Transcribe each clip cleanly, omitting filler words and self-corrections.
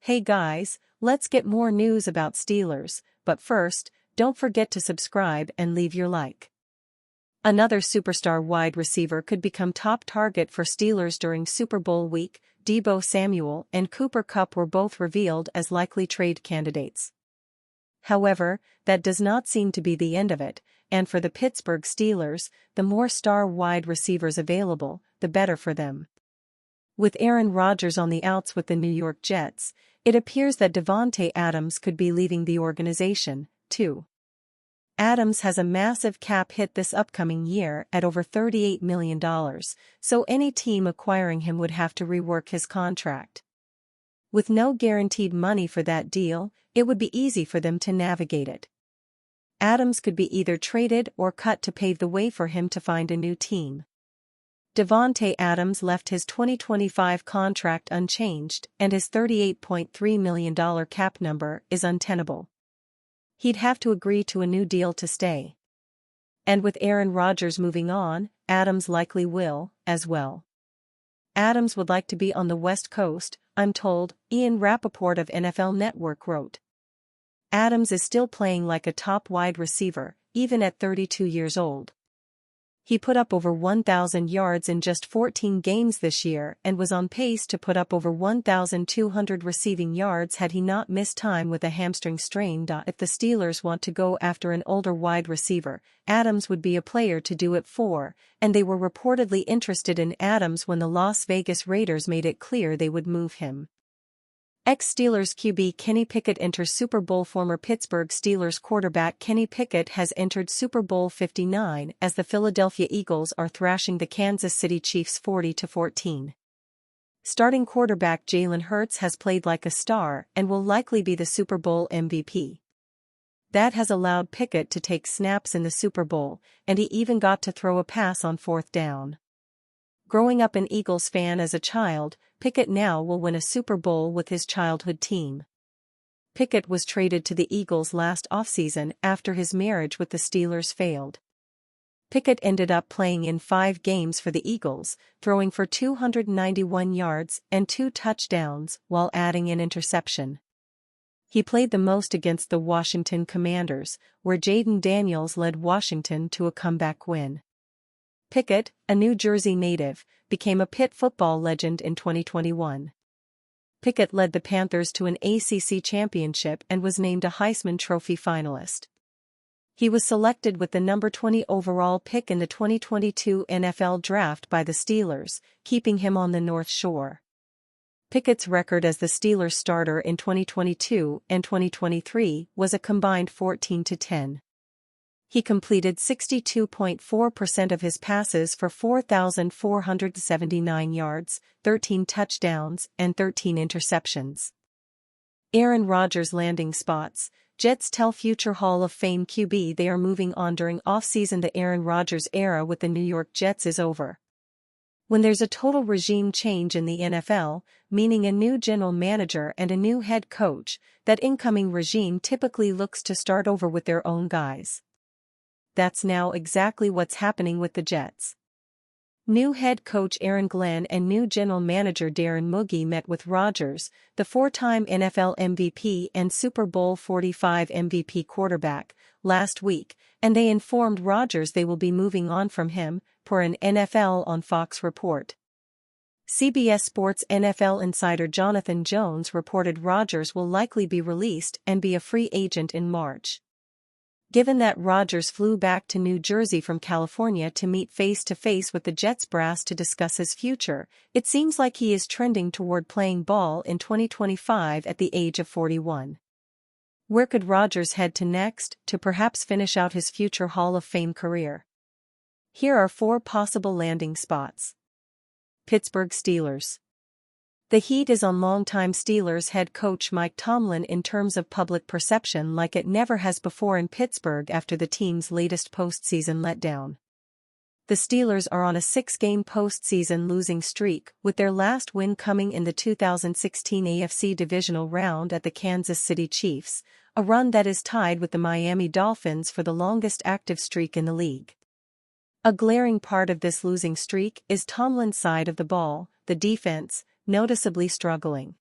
Hey guys, let's get more news about Steelers, but first, don't forget to subscribe and leave your like. Another superstar wide receiver could become top target for Steelers during Super Bowl week. Deebo Samuel and Cooper Kupp were both revealed as likely trade candidates. However, that does not seem to be the end of it, and for the Pittsburgh Steelers, the more star wide receivers available, the better for them. With Aaron Rodgers on the outs with the New York Jets, it appears that Davante Adams could be leaving the organization, too. Adams has a massive cap hit this upcoming year at over $38 million, so any team acquiring him would have to rework his contract. With no guaranteed money for that deal, it would be easy for them to navigate it. Adams could be either traded or cut to pave the way for him to find a new team. Davante Adams left his 2025 contract unchanged, and his $38.3 million cap number is untenable. He'd have to agree to a new deal to stay. And with Aaron Rodgers moving on, Adams likely will, as well. Adams would like to be on the West Coast, I'm told, Ian Rappaport of NFL Network wrote. Adams is still playing like a top wide receiver, even at 32 years old. He put up over 1,000 yards in just 14 games this year and was on pace to put up over 1,200 receiving yards had he not missed time with a hamstring strain. If the Steelers want to go after an older wide receiver, Adams would be a player to do it for, and they were reportedly interested in Adams when the Las Vegas Raiders made it clear they would move him. Ex-Steelers QB Kenny Pickett enters Super Bowl. Former Pittsburgh Steelers quarterback Kenny Pickett has entered Super Bowl 59 as the Philadelphia Eagles are thrashing the Kansas City Chiefs 40-14. Starting quarterback Jalen Hurts has played like a star and will likely be the Super Bowl MVP. That has allowed Pickett to take snaps in the Super Bowl, and he even got to throw a pass on fourth down. Growing up an Eagles fan as a child, Pickett now will win a Super Bowl with his childhood team. Pickett was traded to the Eagles last offseason after his marriage with the Steelers failed. Pickett ended up playing in 5 games for the Eagles, throwing for 291 yards and 2 touchdowns while adding an interception. He played the most against the Washington Commanders, where Jaden Daniels led Washington to a comeback win. Pickett, a New Jersey native, became a Pitt football legend in 2021. Pickett led the Panthers to an ACC championship and was named a Heisman Trophy finalist. He was selected with the number 20 overall pick in the 2022 NFL Draft by the Steelers, keeping him on the North Shore. Pickett's record as the Steelers starter in 2022 and 2023 was a combined 14-10. He completed 62.4% of his passes for 4,479 yards, 13 touchdowns, and 13 interceptions. Aaron Rodgers landing spots. Jets tell future Hall of Fame QB they are moving on during offseason. The Aaron Rodgers era with the New York Jets is over. When there's a total regime change in the NFL, meaning a new general manager and a new head coach, that incoming regime typically looks to start over with their own guys. That's now exactly what's happening with the Jets. New head coach Aaron Glenn and new general manager Darren Moogie met with Rodgers, the 4-time NFL MVP and Super Bowl 45 MVP quarterback, last week, and they informed Rodgers they will be moving on from him, per an NFL on Fox report. CBS Sports NFL insider Jonathan Jones reported Rodgers will likely be released and be a free agent in March. Given that Rodgers flew back to New Jersey from California to meet face-to-face with the Jets brass to discuss his future, it seems like he is trending toward playing ball in 2025 at the age of 41. Where could Rodgers head to next, to perhaps finish out his future Hall of Fame career? Here are 4 possible landing spots. Pittsburgh Steelers. The heat is on longtime Steelers head coach Mike Tomlin in terms of public perception like it never has before in Pittsburgh after the team's latest postseason letdown. The Steelers are on a 6-game postseason losing streak, with their last win coming in the 2016 AFC divisional round at the Kansas City Chiefs, a run that is tied with the Miami Dolphins for the longest active streak in the league. A glaring part of this losing streak is Tomlin's side of the ball, the defense, noticeably struggling.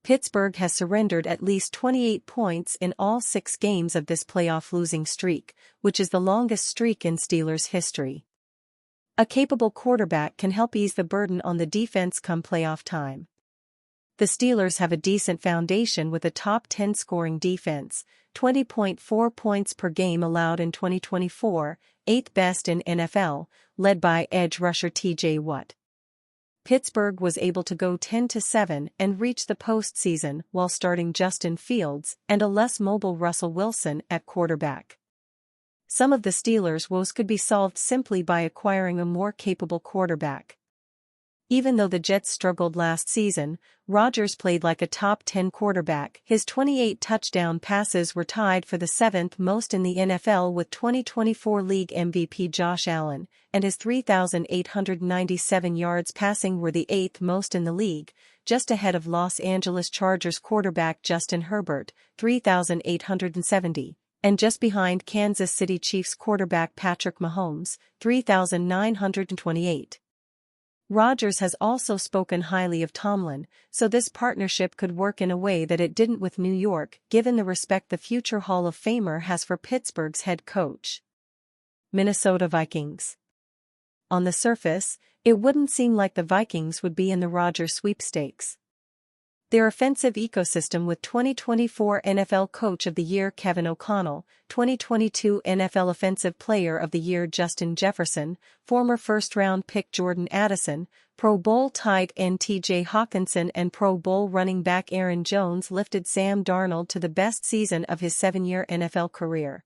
Pittsburgh has surrendered at least 28 points in all 6 games of this playoff losing streak, which is the longest streak in Steelers history. A capable quarterback can help ease the burden on the defense come playoff time. The Steelers have a decent foundation with a top 10 scoring defense, 20.4 points per game allowed in 2024, 8th best in NFL, led by edge rusher T.J. Watt. Pittsburgh was able to go 10-7 and reach the postseason while starting Justin Fields and a less mobile Russell Wilson at quarterback. Some of the Steelers' woes could be solved simply by acquiring a more capable quarterback. Even though the Jets struggled last season, Rodgers played like a top 10 quarterback. His 28 touchdown passes were tied for the 7th most in the NFL with 2024 league MVP Josh Allen, and his 3,897 yards passing were the 8th most in the league, just ahead of Los Angeles Chargers quarterback Justin Herbert, 3,870, and just behind Kansas City Chiefs quarterback Patrick Mahomes, 3,928. Rodgers has also spoken highly of Tomlin, so this partnership could work in a way that it didn't with New York, given the respect the future Hall of Famer has for Pittsburgh's head coach. Minnesota Vikings. On the surface, it wouldn't seem like the Vikings would be in the Rodgers sweepstakes. Their offensive ecosystem with 2024 NFL Coach of the Year Kevin O'Connell, 2022 NFL Offensive Player of the Year Justin Jefferson, former first-round pick Jordan Addison, Pro Bowl tight end T.J. Hawkinson and Pro Bowl running back Aaron Jones lifted Sam Darnold to the best season of his 7-year NFL career.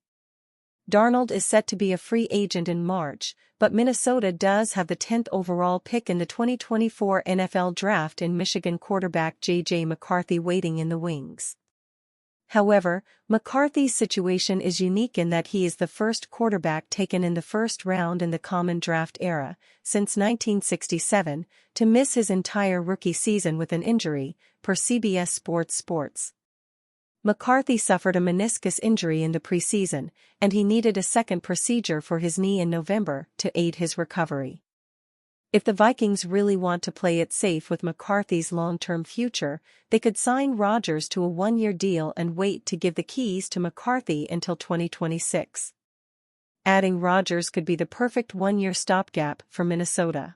Darnold is set to be a free agent in March, but Minnesota does have the 10th overall pick in the 2024 NFL Draft in Michigan quarterback J.J. McCarthy waiting in the wings. However, McCarthy's situation is unique in that he is the first quarterback taken in the first round in the common draft era, since 1967, to miss his entire rookie season with an injury, per CBS Sports. McCarthy suffered a meniscus injury in the preseason, and he needed a second procedure for his knee in November to aid his recovery. If the Vikings really want to play it safe with McCarthy's long-term future, they could sign Rodgers to a 1-year deal and wait to give the keys to McCarthy until 2026. Adding Rodgers could be the perfect 1-year stopgap for Minnesota.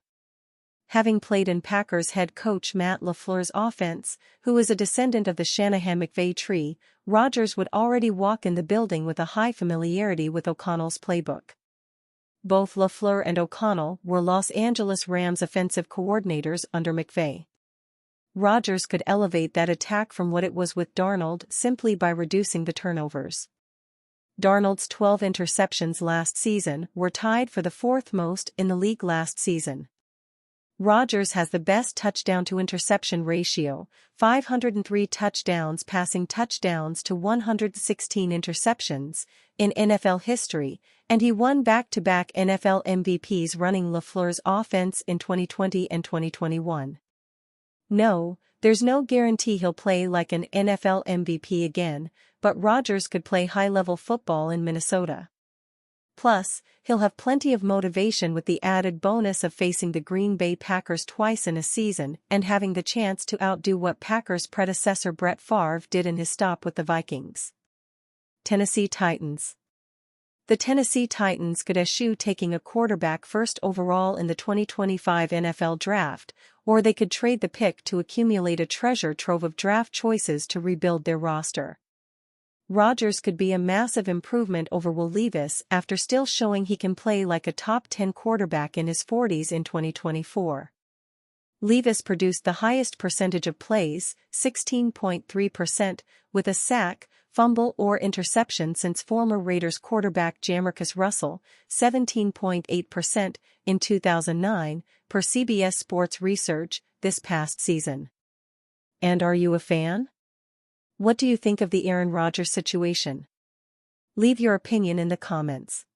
Having played in Packers head coach Matt LaFleur's offense, who is a descendant of the Shanahan-McVay tree, Rodgers would already walk in the building with a high familiarity with O'Connell's playbook. Both LaFleur and O'Connell were Los Angeles Rams offensive coordinators under McVay. Rodgers could elevate that attack from what it was with Darnold simply by reducing the turnovers. Darnold's 12 interceptions last season were tied for the 4th most in the league last season. Rodgers has the best touchdown-to-interception ratio, 503 touchdowns passing touchdowns to 116 interceptions, in NFL history, and he won back-to-back NFL MVPs running LaFleur's offense in 2020 and 2021. No, there's no guarantee he'll play like an NFL MVP again, but Rodgers could play high-level football in Minnesota. Plus, he'll have plenty of motivation with the added bonus of facing the Green Bay Packers twice in a season and having the chance to outdo what Packers predecessor Brett Favre did in his stop with the Vikings. Tennessee Titans. The Tennessee Titans could eschew taking a quarterback first overall in the 2025 NFL Draft, or they could trade the pick to accumulate a treasure trove of draft choices to rebuild their roster. Rodgers could be a massive improvement over Will Levis after still showing he can play like a top 10 quarterback in his 40s in 2024. Levis produced the highest percentage of plays, 16.3%, with a sack, fumble or interception since former Raiders quarterback Jamarcus Russell, 17.8%, in 2009, per CBS Sports Research, this past season. And are you a fan? What do you think of the Aaron Rodgers situation? Leave your opinion in the comments.